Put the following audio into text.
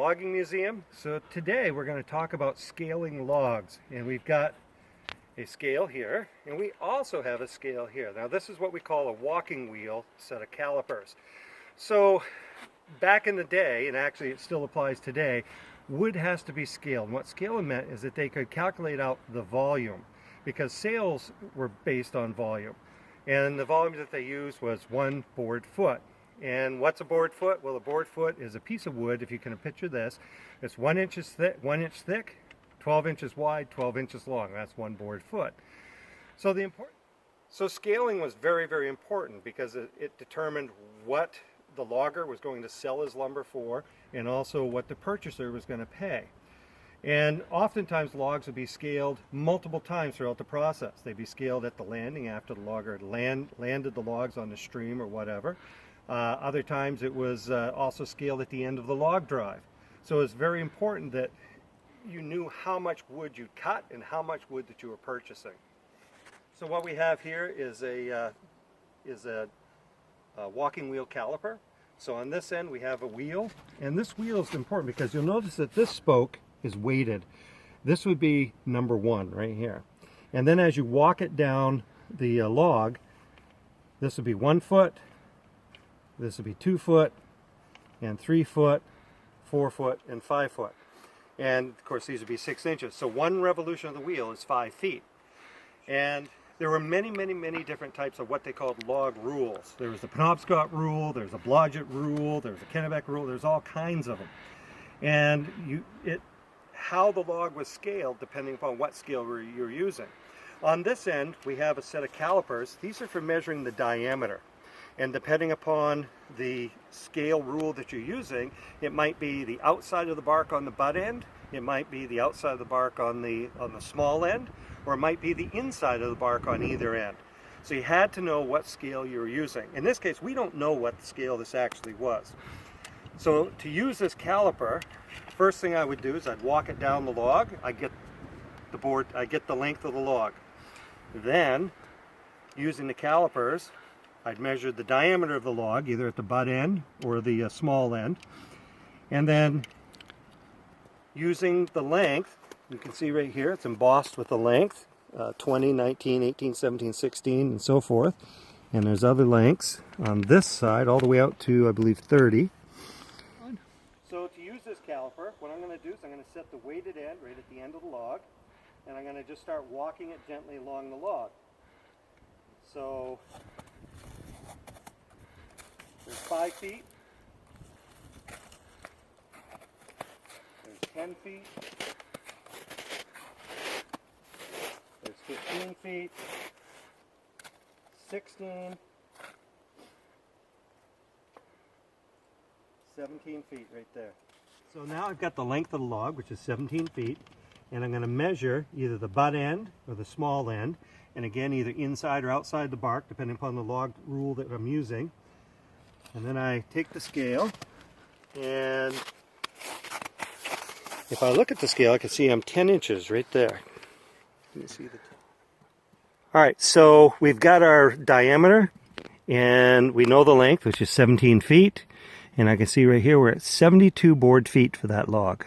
Logging Museum. So today we're going to talk about scaling logs, and we've got a scale here, and we also have a scale here. Now this is what we call a walking wheel set of calipers. So back in the day, and actually it still applies today, wood has to be scaled. And what scaling meant is that they could calculate out the volume, because sales were based on volume. And the volume that they used was 1 board foot. And what's a board foot? Well, a board foot is a piece of wood, if you can picture this. It's 1 inch thick, 12 inches wide, 12 inches long. That's 1 board foot. So scaling was very, very important because it determined what the logger was going to sell his lumber for, and also what the purchaser was going to pay. And oftentimes logs would be scaled multiple times throughout the process. They'd be scaled at the landing after the logger had landed the logs on the stream or whatever. Other times it was also scaled at the end of the log drive. So it's very important that you knew how much wood you'd cut and how much wood that you were purchasing. So what we have here is a walking wheel caliper. So on this end we have a wheel, and this wheel is important because you'll notice that this spoke is weighted. This would be number 1 right here. And then as you walk it down the log, this would be 1 foot, this would be 2 foot, and 3 foot, 4 foot, and 5 foot. And of course these would be 6 inches. So 1 revolution of the wheel is 5 feet. And there were many, many, many different types of what they called log rules. There was the Penobscot rule, there's a Blodgett rule, there's a Kennebec rule, there's all kinds of them. And how the log was scaled depending upon what scale you're using. On this end we have a set of calipers. These are for measuring the diameter. And depending upon the scale rule that you're using, it might be the outside of the bark on the butt end, it might be the outside of the bark on the small end, or it might be the inside of the bark on either end. So you had to know what scale you were using. In this case, we don't know what scale this actually was. So to use this caliper, first thing I would do is I'd walk it down the log. I get the length of the log. Then, using the calipers, I'd measure the diameter of the log, either at the butt end or the small end. And then, using the length, you can see right here, it's embossed with the length, 20, 19, 18, 17, 16, and so forth. And there's other lengths on this side, all the way out to, I believe, 30. So to use this caliper, what I'm going to do is I'm going to set the weighted end right at the end of the log, and I'm going to just start walking it gently along the log. So there's 5 feet, there's 10 feet, there's 15 feet, 16, 17 feet right there. So now I've got the length of the log, which is 17 feet, and I'm going to measure either the butt end or the small end, and again either inside or outside the bark depending upon the log rule that I'm using. And then I take the scale, and if I look at the scale I can see I'm 10 inches right there. Can you see the Alright, so we've got our diameter and we know the length, which is 17 feet. And I can see right here we're at 72 board feet for that log.